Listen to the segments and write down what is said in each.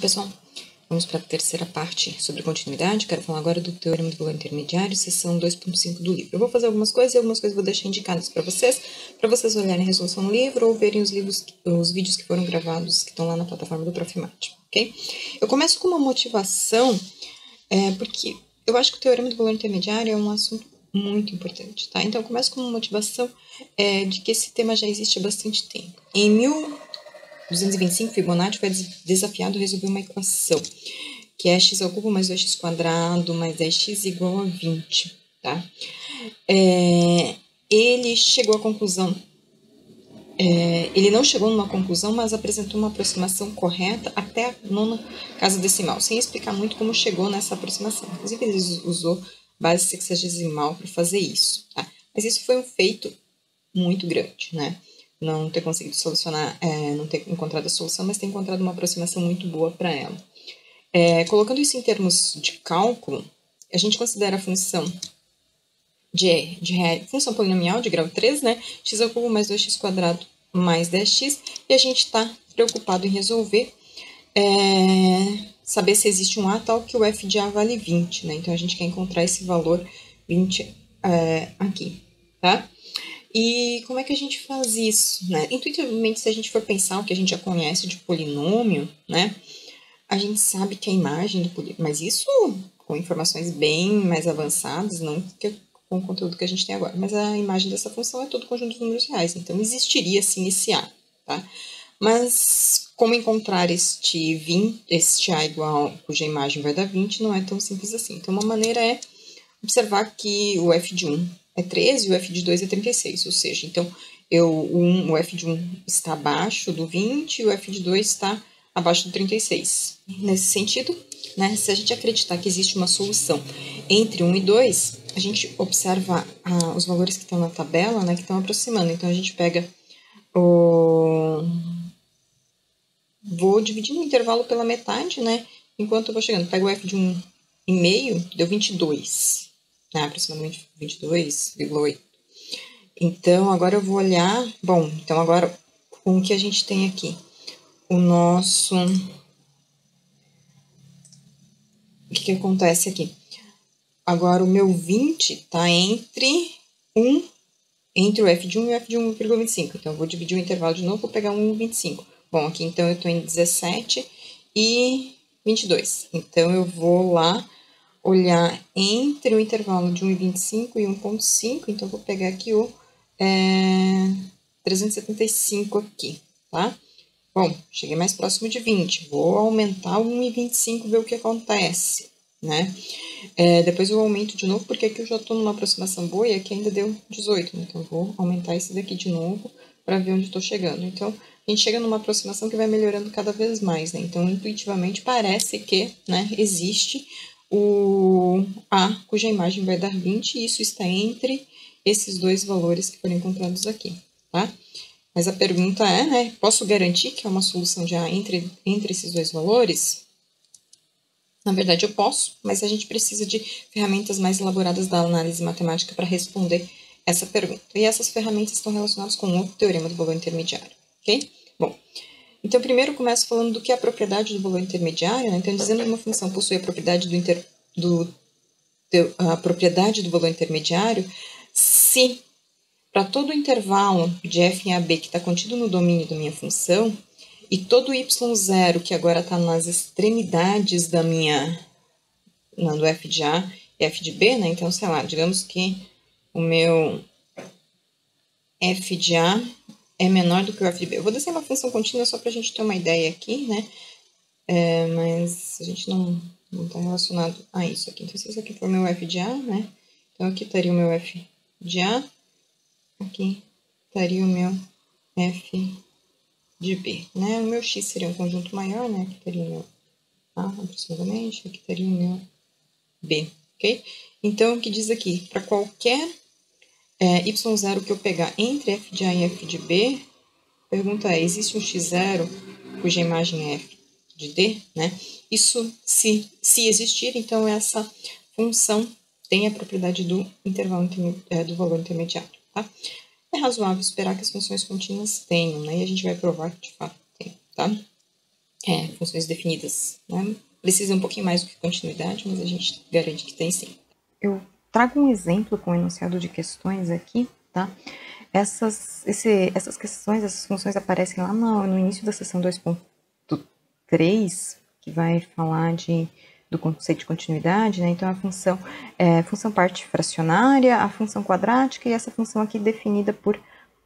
Pessoal, vamos para a terceira parte sobre continuidade. Quero falar agora do Teorema do Valor Intermediário, seção 2.5 do livro. Eu vou fazer algumas coisas e algumas coisas vou deixar indicadas para vocês olharem a resolução no livro ou verem os vídeos que foram gravados, que estão lá na plataforma do Profimate, ok? Eu começo com uma motivação, porque eu acho que o Teorema do Valor Intermediário é um assunto muito importante, tá? Então, eu começo com uma motivação de que esse tema já existe há bastante tempo. Em 1225, Fibonacci foi desafiado a resolver uma equação, que é x ao cubo mais 2x quadrado mais 10x igual a 20, tá? Ele chegou à conclusão, ele não chegou numa conclusão, mas apresentou uma aproximação correta até a 9ª casa decimal, sem explicar muito como chegou nessa aproximação. Inclusive, ele usou base sexagesimal para fazer isso, tá? Mas isso foi um feito muito grande, né? Não ter conseguido solucionar, não ter encontrado a solução, mas ter encontrado uma aproximação muito boa para ela. Colocando isso em termos de cálculo, a gente considera a função função polinomial de grau 3, né? X ao cubo mais 2x quadrado mais 10x, e a gente está preocupado em resolver, saber se existe um A tal que o f de A vale 20, né? Então, a gente quer encontrar esse valor 20 aqui, tá? E como é que a gente faz isso, né? Intuitivamente, se a gente for pensar o que a gente já conhece de polinômio, né? A gente sabe que a imagem do polinômio, mas isso com informações bem mais avançadas, não com o conteúdo que a gente tem agora, mas a imagem dessa função é todo conjunto de números reais, então existiria sim esse A, tá? Mas como encontrar este A igual, cuja imagem vai dar 20, não é tão simples assim. Então, uma maneira é observar que o f de 1 é 13 e o f de 2 é 36, ou seja, então o f de 1 está abaixo do 20 e o f de 2 está abaixo do 36. Nesse sentido, né, se a gente acreditar que existe uma solução entre 1 e 2, a gente observa os valores que estão na tabela, né, que estão aproximando. Então, a gente pega Vou dividir no intervalo pela metade, né, enquanto eu vou chegando. Pego o f de 1,5, deu 22, né, aproximadamente 22,8. Então, agora eu vou olhar... Bom, então agora, com o que a gente tem aqui? O nosso... O que acontece aqui? Agora, o meu 20 está entre o f de 1 e o f de 1,25. Então, eu vou dividir o intervalo de novo, vou pegar 1,25. Bom, aqui então eu estou em 17 e 22. Então, eu vou lá olhar entre o intervalo de 1,25 e 1,5. Então, eu vou pegar aqui o 375 aqui, tá? Bom, cheguei mais próximo de 20. Vou aumentar o 1,25 e ver o que acontece, né? Depois eu aumento de novo, porque aqui eu já estou numa aproximação boa e aqui ainda deu 18. Né? Então, eu vou aumentar esse daqui de novo para ver onde estou chegando. Então, a gente chega numa aproximação que vai melhorando cada vez mais, né? Então, intuitivamente, parece que, né, existe o A, cuja imagem vai dar 20, e isso está entre esses dois valores que foram encontrados aqui, tá? Mas a pergunta é, né, posso garantir que é uma solução de A entre esses dois valores? Na verdade, eu posso, mas a gente precisa de ferramentas mais elaboradas da análise matemática para responder essa pergunta. E essas ferramentas estão relacionadas com outro teorema do valor intermediário, ok? Bom, então primeiro eu começo falando do que é a propriedade do valor intermediário, né? Então, dizendo que uma função possui a propriedade a propriedade do valor intermediário, se para todo o intervalo de f em AB que está contido no domínio da minha função, e todo y0 que agora está nas extremidades do f de A e f de B, né? Então, sei lá, digamos que o meu f de A é menor do que o f de B. Eu vou descer uma função contínua só para a gente ter uma ideia aqui, né? Mas a gente não está relacionado a isso aqui. Então, se isso aqui for meu f de A, né? Então, aqui estaria o meu f de A, aqui estaria o meu f de B, né? O meu x seria um conjunto maior, né? Aqui teria o meu A aproximadamente, aqui teria o meu B, ok? Então, o que diz aqui? Para qualquer y0 que eu pegar entre f de A e f de B, a pergunta é, existe um x0 cuja imagem é f de D, né? Isso, se existir, então essa função tem a propriedade do intervalo do valor intermediário, tá? É razoável esperar que as funções contínuas tenham, né? E a gente vai provar que de fato tem, tá? funções definidas, né? Precisa um pouquinho mais do que continuidade, mas a gente garante que tem sim. Eu trago um exemplo com o enunciado de questões aqui, tá? Essas questões, essas funções aparecem lá no início da seção 2.3, que vai falar do conceito de continuidade, né? Então, a função parte fracionária, a função quadrática e essa função aqui definida por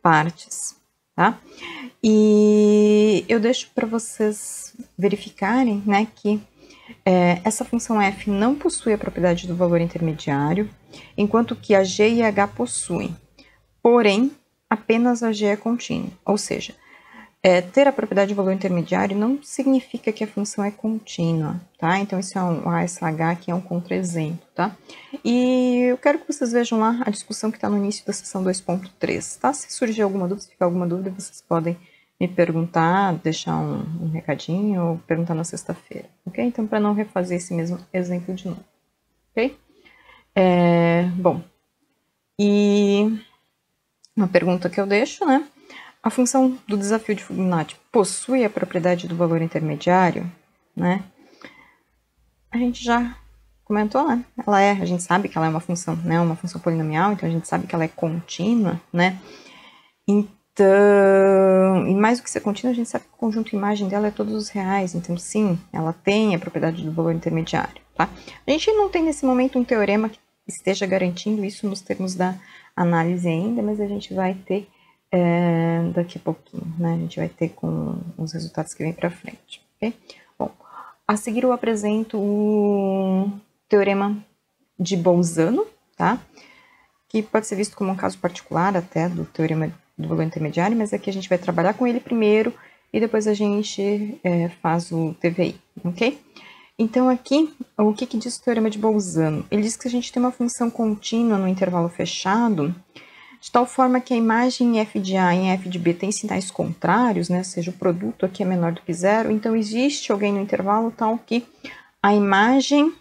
partes, tá? E eu deixo para vocês verificarem, né, que essa função f não possui a propriedade do valor intermediário, enquanto que a g e a h possuem. Porém, apenas a g é contínua, ou seja, ter a propriedade de valor intermediário não significa que a função é contínua, tá? Então, isso é essa h aqui é um contra-exemplo, tá? E eu quero que vocês vejam lá a discussão que está no início da seção 2.3, tá? Se surgir alguma dúvida, se ficar alguma dúvida, vocês podem me perguntar, deixar um recadinho ou perguntar na sexta-feira, ok? Então, para não refazer esse mesmo exemplo de novo, ok? Bom, e uma pergunta que eu deixo, né? A função do desafio de Fibonacci possui a propriedade do valor intermediário, né? A gente já comentou, né? A gente sabe que ela é uma função, né? Uma função polinomial, então a gente sabe que ela é contínua, né? Então, e mais do que ser contínua, a gente sabe que o conjunto imagem dela é todos os reais, então sim, ela tem a propriedade do valor intermediário, tá? A gente não tem nesse momento um teorema que esteja garantindo isso nos termos da análise ainda, mas a gente vai ter daqui a pouquinho, né? A gente vai ter com os resultados que vem para frente, ok? Bom, a seguir eu apresento o teorema de Bolzano, tá? Que pode ser visto como um caso particular até do teorema do valor intermediário, mas aqui a gente vai trabalhar com ele primeiro e depois a gente faz o TVI, ok? Então aqui, o que diz o teorema de Bolzano? Ele diz que a gente tem uma função contínua no intervalo fechado, de tal forma que a imagem em f de A e em f de B tem sinais contrários, né? Ou seja, o produto aqui é menor do que zero, então existe alguém no intervalo tal que a imagem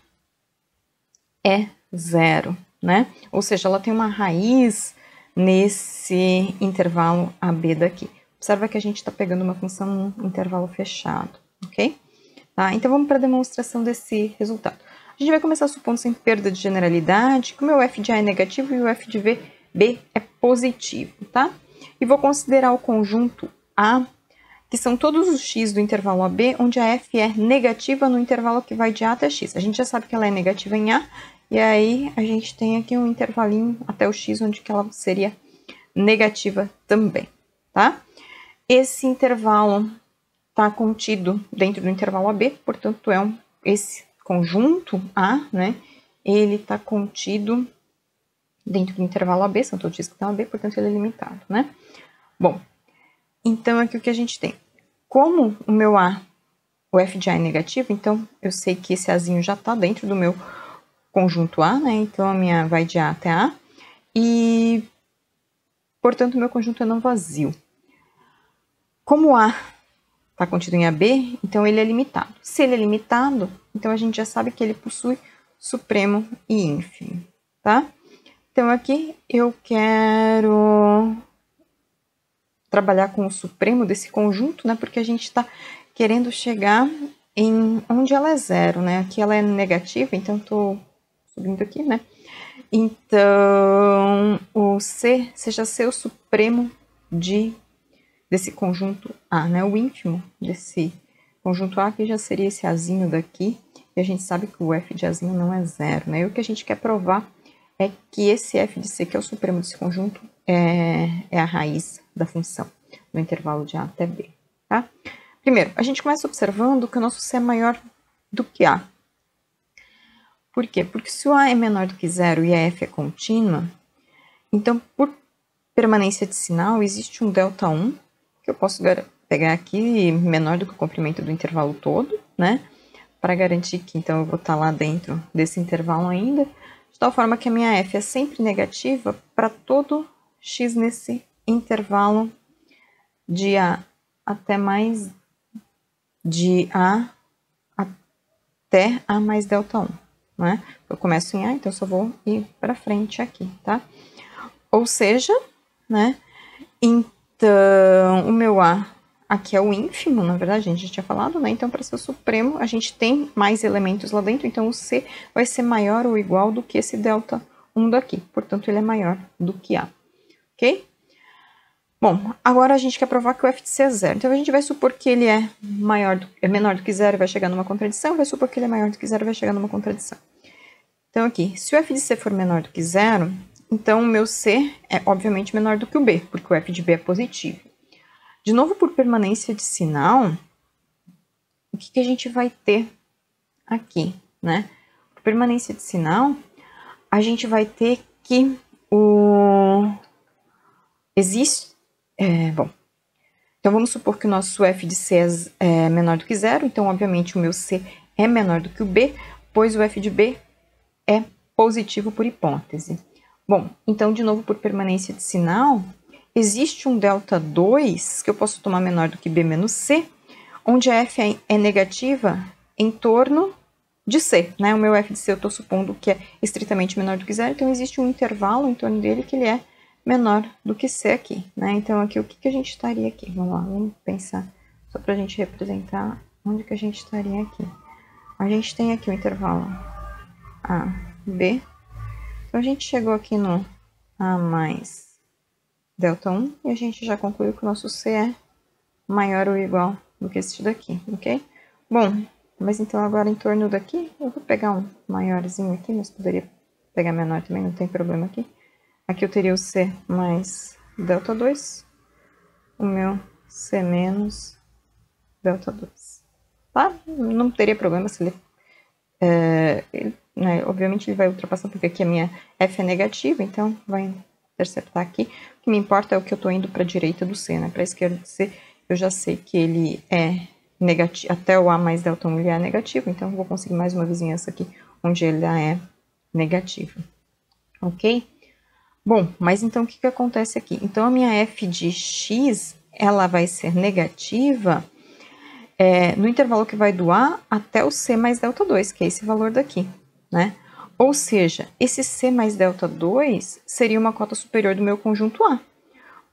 é zero, né? Ou seja, ela tem uma raiz nesse intervalo AB daqui. Observa que a gente está pegando uma função num intervalo fechado, ok? Tá? Então, vamos para a demonstração desse resultado. A gente vai começar supondo sem perda de generalidade, que o meu f de A é negativo e o f de B é positivo, tá? E vou considerar o conjunto A, que são todos os x do intervalo AB, onde a f é negativa no intervalo que vai de A até x. A gente já sabe que ela é negativa em A, e aí a gente tem aqui um intervalinho até o x, onde que ela seria negativa também, tá? Esse intervalo está contido dentro do intervalo AB, portanto, esse conjunto A, né? Ele está contido dentro do intervalo AB, são todos x que estão AB, portanto, ele é limitado, né? Bom, então, aqui o que a gente tem? Como o meu A, o f de A é negativo, então, eu sei que esse Azinho já está dentro do meu conjunto A, né? Então, a minha vai de A até A, e, portanto, o meu conjunto é não vazio. Como A está contido em AB, então ele é limitado. Se ele é limitado, então a gente já sabe que ele possui supremo e ínfimo, tá? Então, aqui eu quero trabalhar com o supremo desse conjunto, né? Porque a gente está querendo chegar em onde ela é zero, né? Aqui ela é negativa, então estou subindo aqui, né? Então, o C seja C o supremo desse conjunto A, né? O ínfimo desse conjunto A, que já seria esse Azinho daqui, e a gente sabe que o f de Azinho não é zero, né? E o que a gente quer provar é que esse f de C, que é o supremo desse conjunto, é a raiz da função, no intervalo de A até B, tá? Primeiro, a gente começa observando que o nosso C é maior do que A. Por quê? Porque se o A é menor do que zero e a f é contínua, então, por permanência de sinal, existe um ΔI, que eu posso pegar aqui menor do que o comprimento do intervalo todo, né? Para garantir que, então, eu vou estar lá dentro desse intervalo ainda, de tal forma que a minha f é sempre negativa para todo x nesse intervalo de A até mais de A até A mais ΔI, né? Eu começo em A, então eu só vou ir para frente aqui, tá? Ou seja, né? Então, o meu A aqui é o ínfimo, na verdade, a gente já tinha falado, né? Então, para ser o supremo, a gente tem mais elementos lá dentro, então o C vai ser maior ou igual do que esse delta 1 daqui. Portanto, ele é maior do que A, ok? Bom, agora a gente quer provar que o f de C é zero. Então, a gente vai supor que ele é menor do que zero e vai chegar numa contradição, vai supor que ele é maior do que zero e vai chegar numa contradição. Então, aqui, se o f de C for menor do que zero, então o meu C é, obviamente, menor do que o B, porque o f de B é positivo. De novo, por permanência de sinal, o que a gente vai ter aqui, né? Por permanência de sinal, a gente vai ter que existe... bom, então vamos supor que o nosso f de C é menor do que zero, então, obviamente, o meu C é menor do que o B, pois o f de B é positivo por hipótese. Bom, então, de novo, por permanência de sinal, existe um delta 2, que eu posso tomar menor do que B menos C, onde a f é negativa em torno de C, né? O meu f de C eu estou supondo que é estritamente menor do que zero, então existe um intervalo em torno dele que ele é menor do que C aqui, né? Então, aqui, o que a gente estaria aqui? Vamos lá, vamos pensar, só para a gente representar onde que a gente estaria aqui. A gente tem aqui o intervalo A, B. Então, a gente chegou aqui no A mais delta 1 e a gente já concluiu que o nosso C é maior ou igual do que esse daqui, ok? Bom, mas então agora em torno daqui, eu vou pegar um maiorzinho aqui, mas poderia pegar menor também, não tem problema aqui. Aqui eu teria o C mais delta 2, o meu C menos delta 2, tá? Não teria problema se ele né, obviamente ele vai ultrapassar porque aqui a minha F é negativa, então vai interceptar aqui. O que me importa é o que eu estou indo para a direita do C, né? Para a esquerda do C, eu já sei que ele é negativo, até o A mais delta 1 ele é negativo, então eu vou conseguir mais uma vizinhança aqui onde ele é negativo, ok? Bom, mas então o que acontece aqui? Então a minha F de x, ela vai ser negativa no intervalo que vai do A até o C mais delta 2, que é esse valor daqui, né? Ou seja, esse C mais delta 2 seria uma cota superior do meu conjunto A,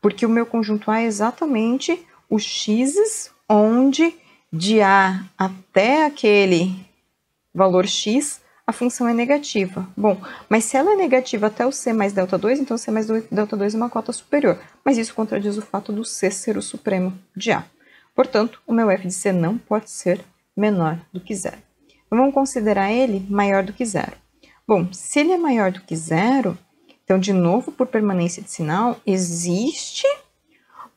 porque o meu conjunto A é exatamente os x's onde de A até aquele valor x, a função é negativa. Bom, mas se ela é negativa até o C mais delta 2, então o C mais delta 2 é uma cota superior. Mas isso contradiz o fato do C ser o supremo de A. Portanto, o meu f de C não pode ser menor do que zero. Então, vamos considerar ele maior do que zero. Bom, se ele é maior do que zero, então, de novo, por permanência de sinal, existe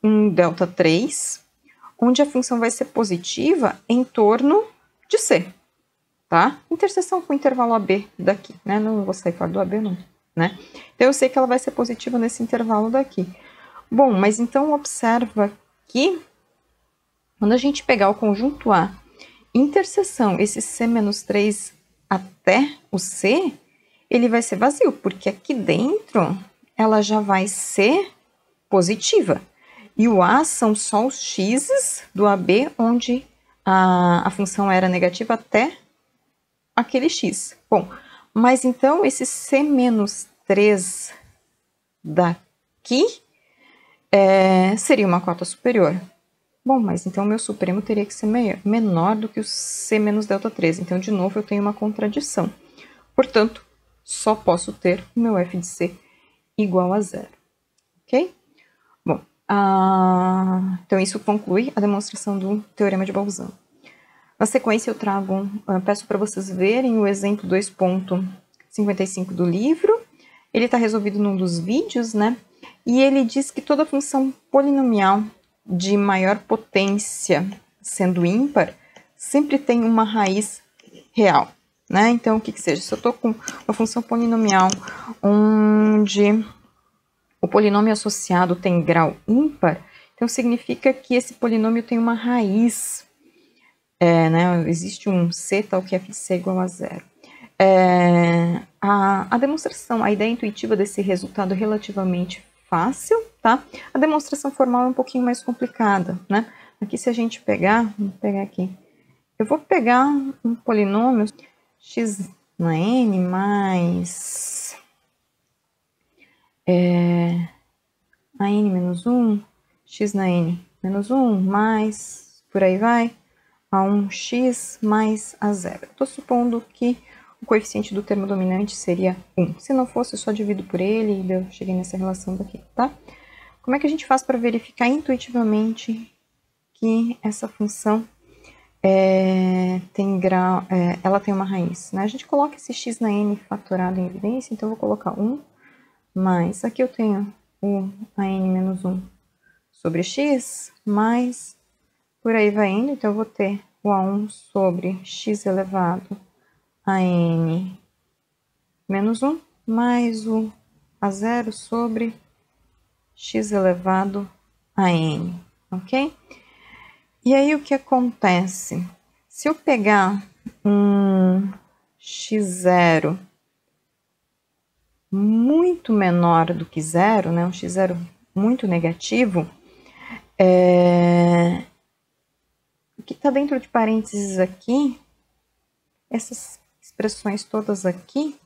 um delta 3, onde a função vai ser positiva em torno de C, tá? Interseção com o intervalo AB daqui, né? Não vou sair fora do AB, não, né? Então, eu sei que ela vai ser positiva nesse intervalo daqui. Bom, mas então, observa que quando a gente pegar o conjunto A, interseção, esse C menos 3 até o C, ele vai ser vazio, porque aqui dentro ela já vai ser positiva. E o A são só os x's do AB, onde a função era negativa até aquele x. Bom, mas então esse C menos 3 daqui seria uma cota superior. Bom, mas então o meu supremo teria que ser menor do que o C menos delta 3. Então, de novo, eu tenho uma contradição. Portanto, só posso ter o meu f de C igual a zero. Ok? Bom, então isso conclui a demonstração do teorema de Bolzano. Na sequência, eu peço para vocês verem o exemplo 2.55 do livro. Ele está resolvido num dos vídeos, né? E ele diz que toda função polinomial de maior potência, sendo ímpar, sempre tem uma raiz real, né? Então, o que seja? Se eu estou com uma função polinomial onde o polinômio associado tem grau ímpar, então significa que esse polinômio tem uma raiz, né? Existe um c tal que f de c é igual a zero. A demonstração, a ideia intuitiva desse resultado é relativamente fácil, tá? A demonstração formal é um pouquinho mais complicada, né? Aqui, se a gente pegar, vamos pegar aqui, eu vou pegar um polinômio x na n mais a n menos 1, x na n menos 1 mais, por aí vai, A1x mais A0. Estou supondo que o coeficiente do termo dominante seria 1. Se não fosse, eu só divido por ele e eu cheguei nessa relação daqui, tá? Como é que a gente faz para verificar intuitivamente que essa função ela tem uma raiz, né? A gente coloca esse x na n fatorado em evidência, então eu vou colocar 1 mais, aqui eu tenho o an menos 1 sobre x, mais, por aí vai indo, então eu vou ter o a1 sobre x elevado a n menos 1, mais o a0 sobre x elevado a n, ok? E aí o que acontece? Se eu pegar um x0 muito menor do que zero, né, um x0 muito negativo, o que está dentro de parênteses aqui, essas expressões todas aqui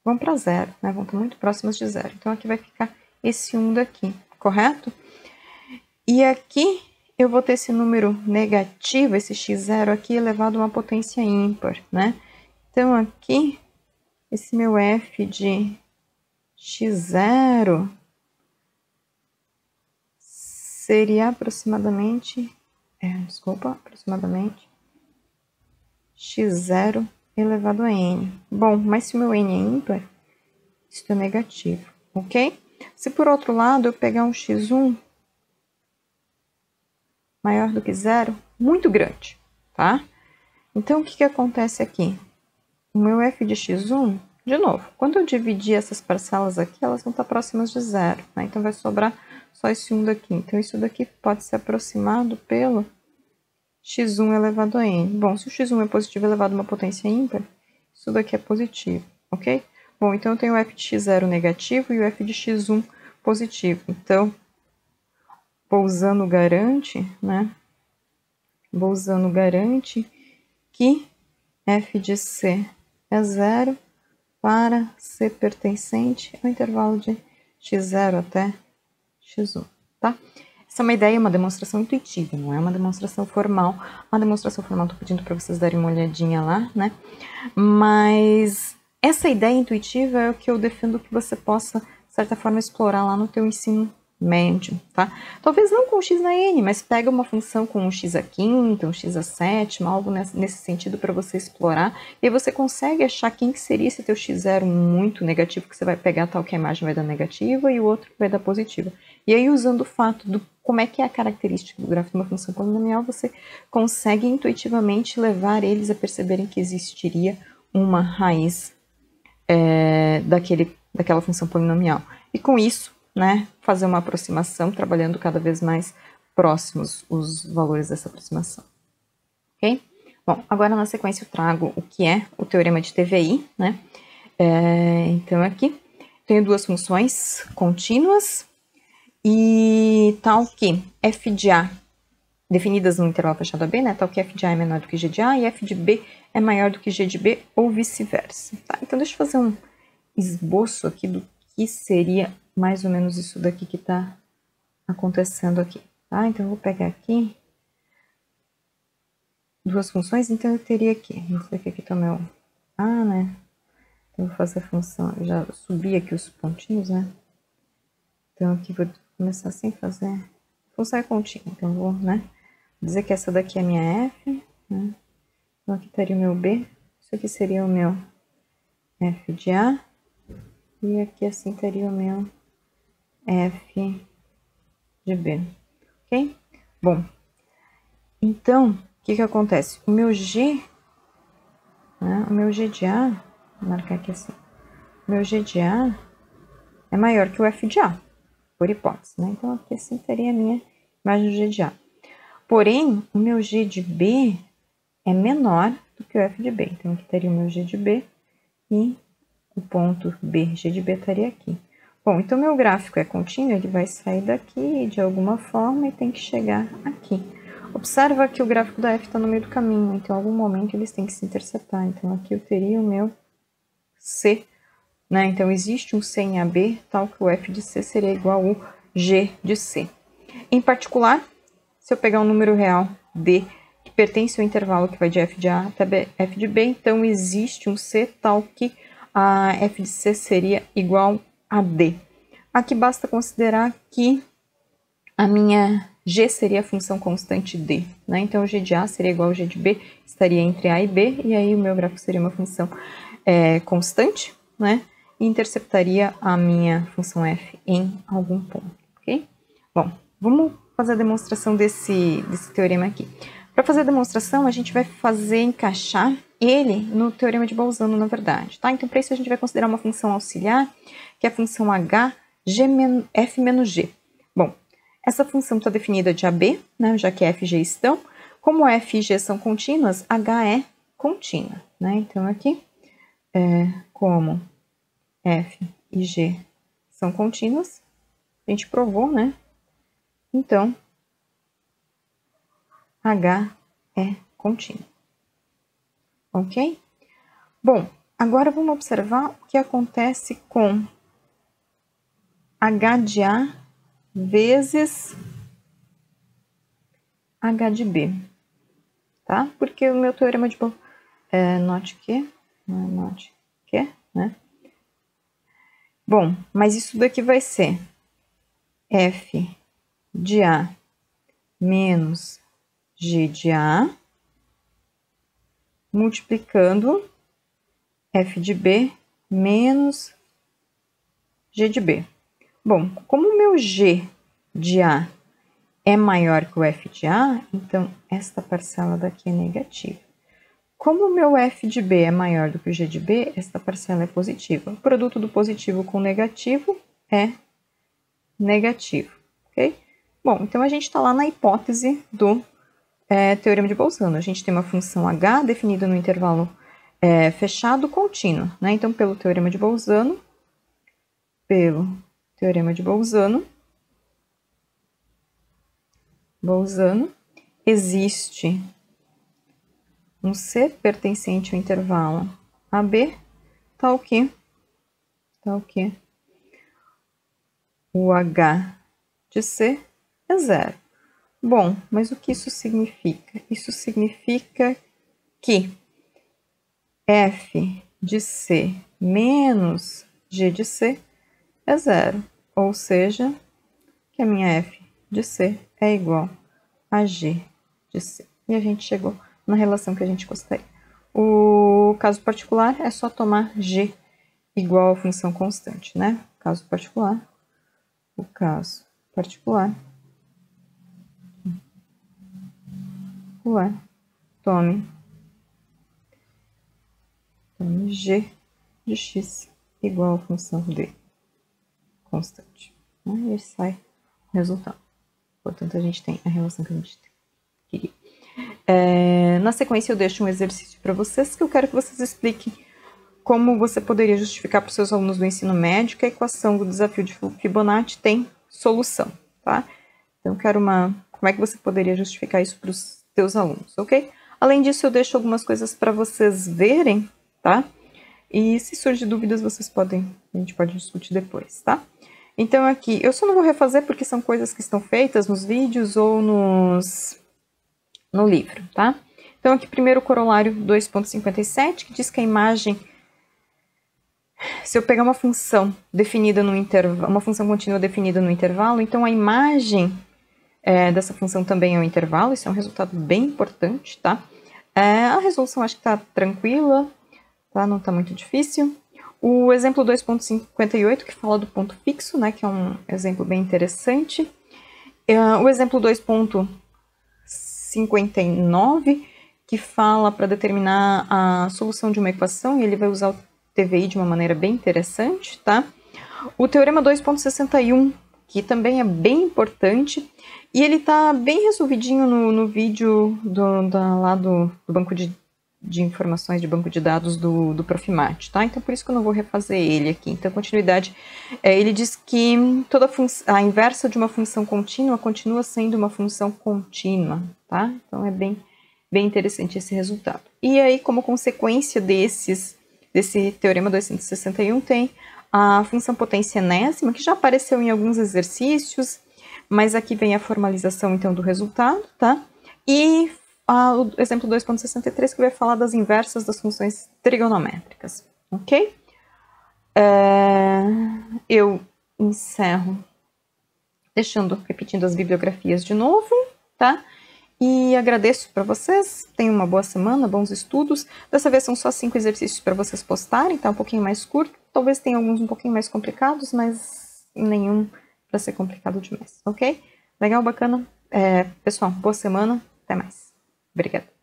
vão para zero, né, vão estar muito próximas de zero. Então aqui vai ficar esse 1 daqui, correto? E aqui eu vou ter esse número negativo, esse x0 aqui, elevado a uma potência ímpar, né? Então, aqui, esse meu f de x0 seria aproximadamente x0 elevado a n. Bom, mas se o meu n é ímpar, isso é negativo, ok? Se por outro lado eu pegar um x1 maior do que zero, muito grande, tá? Então, o que acontece aqui? O meu f de x1, de novo, quando eu dividir essas parcelas aqui, elas vão estar próximas de zero, né? Então, vai sobrar só esse 1 daqui. Então, isso daqui pode ser aproximado pelo x1 elevado a n. Bom, se o x1 é positivo elevado a uma potência ímpar, isso daqui é positivo, ok? Bom, então eu tenho o f de x0 negativo e o f de x1 positivo. Então, Bolzano garante, né? Bolzano garante que f de c é zero para c pertencente ao intervalo de x0 até x1, tá? Essa é uma ideia, uma demonstração intuitiva, não é uma demonstração formal. Uma demonstração formal, estou pedindo para vocês darem uma olhadinha lá, né? Mas essa ideia intuitiva é o que eu defendo que você possa, de certa forma, explorar lá no teu ensino médio, tá? Talvez não com x na n, mas pega uma função com um x à quinta, um x à sétima, algo nesse sentido para você explorar, e aí você consegue achar quem que seria esse teu x0 muito negativo, que você vai pegar tal que a imagem vai dar negativa e o outro vai dar positiva. E aí, usando o fato do como é que é a característica do gráfico de uma função polinomial, você consegue intuitivamente levar eles a perceberem que existiria uma raiz daquela função polinomial. E com isso, né, fazer uma aproximação, trabalhando cada vez mais próximos os valores dessa aproximação. Ok? Bom, agora na sequência eu trago o que é o teorema de TVI, né? Então aqui tenho duas funções contínuas e tal que f de A, definidas no intervalo fechado a B, né? Tal que f de A é menor do que g de A e f de B é maior do que g de B ou vice-versa. Tá? Então deixa eu fazer um esboço aqui do que seria mais ou menos isso daqui que está acontecendo aqui, tá? Então, eu vou pegar aqui duas funções, então eu teria aqui, não sei o que aqui tá o meu A, né? Então, eu vou fazer a função, eu já subi aqui os pontinhos, né? Então, aqui vou começar sem fazer, a função é contínua, então eu vou, né? Dizer que essa daqui é a minha f, né? Então, aqui estaria o meu B, isso aqui seria o meu f de A, e aqui assim teria o meu f de B, ok? Bom, então, o que acontece? O meu G, né, o meu G de A, vou marcar aqui assim, o meu G de A é maior que o f de A, por hipótese, né? Então, aqui assim teria a minha imagem do G de A. Porém, o meu G de B é menor do que o f de B. Então, aqui teria o meu G de B e o ponto B, G de B, estaria aqui. Bom, então meu gráfico é contínuo, ele vai sair daqui de alguma forma e tem que chegar aqui. Observa que o gráfico da f está no meio do caminho, então em algum momento eles têm que se interceptar. Então aqui eu teria o meu C, né? Então existe um C em AB, tal que o f de C seria igual ao G de C. Em particular, se eu pegar um número real D, que pertence ao intervalo que vai de f de A até f de B, então existe um C tal que a f de C seria igual a D. Aqui basta considerar que a minha G seria a função constante D, né? Então, o G de A seria igual ao G de B, estaria entre A e B, e aí o meu gráfico seria uma função constante, né? E interceptaria a minha função f em algum ponto, ok? Bom, vamos fazer a demonstração desse teorema aqui. Para fazer a demonstração, a gente vai encaixar ele no teorema de Bolzano, na verdade, tá? Então, para isso, a gente vai considerar uma função auxiliar, que é a função h f menos g. Bom, essa função está definida de AB, né, já que f e g estão. Como f e g são contínuas, h é contínua, né? Então, aqui, como f e g são contínuas, a gente provou, né? Então, h é contínuo. Ok? Bom, agora vamos observar o que acontece com h de A vezes h de B, tá? Porque o meu teorema de Bolzano note que, né? Bom, mas isso daqui vai ser f de A menos g de A multiplicando f de B menos g de B. Bom, como o meu g de A é maior que o f de A, então esta parcela daqui é negativa. Como o meu f de B é maior do que o g de B, esta parcela é positiva. O produto do positivo com o negativo é negativo, ok? Bom, então a gente está lá na hipótese do teorema de Bolzano. A gente tem uma função h definida no intervalo fechado contínuo, né? Então, pelo teorema de Bolzano, existe um C pertencente ao intervalo AB, tal que o H de C é zero. Bom, mas o que isso significa? Isso significa que f de C menos g de C é zero, ou seja, que a minha f de C é igual a g de C. E a gente chegou na relação que a gente gostaria. O caso particular é só tomar g igual a função constante, né? O caso particular, tome g de x igual a função d constante. Né? E sai o resultado. Portanto, a gente tem a relação que a gente queria. Na sequência, eu deixo um exercício para vocês, que eu quero que vocês expliquem como você poderia justificar para os seus alunos do ensino médio que a equação do desafio de Fibonacci tem solução, tá? Então, eu quero como é que você poderia justificar isso para os seus alunos, ok? Além disso, eu deixo algumas coisas para vocês verem, tá? E se surgir dúvidas, a gente pode discutir depois, tá? Então, aqui, eu só não vou refazer porque são coisas que estão feitas nos vídeos ou no livro, tá? Então, aqui, primeiro o corolário 2.57, que diz que a imagem, se eu pegar uma função definida no intervalo, uma função contínua definida no intervalo, então a imagem dessa função também é um intervalo, isso é um resultado bem importante, tá? A resolução acho que tá tranquila, tá? Não tá muito difícil. O exemplo 2.58, que fala do ponto fixo, né, que é um exemplo bem interessante. O exemplo 2.59, que fala para determinar a solução de uma equação, e ele vai usar o TVI de uma maneira bem interessante, tá? O teorema 2.61, que também é bem importante, e ele tá bem resolvidinho no vídeo lá do banco de informações, de banco de dados do Profimat, tá? Então, por isso que eu não vou refazer ele aqui. Então, continuidade, ele diz que a inversa de uma função contínua continua sendo uma função contínua, tá? Então, é bem interessante esse resultado. E aí, como consequência desse teorema 261, tem a função potência enésima, que já apareceu em alguns exercícios, Mas aqui vem a formalização, então, do resultado, tá? E o exemplo 2.63, que vai falar das inversas das funções trigonométricas, ok? Eu encerro repetindo as bibliografias de novo, tá? E agradeço para vocês, tenham uma boa semana, bons estudos. Dessa vez são só 5 exercícios para vocês postarem, tá um pouquinho mais curto. Talvez tenha alguns um pouquinho mais complicados, mas nenhum para ser complicado demais, ok? Legal, bacana? Pessoal, boa semana, até mais. Obrigada.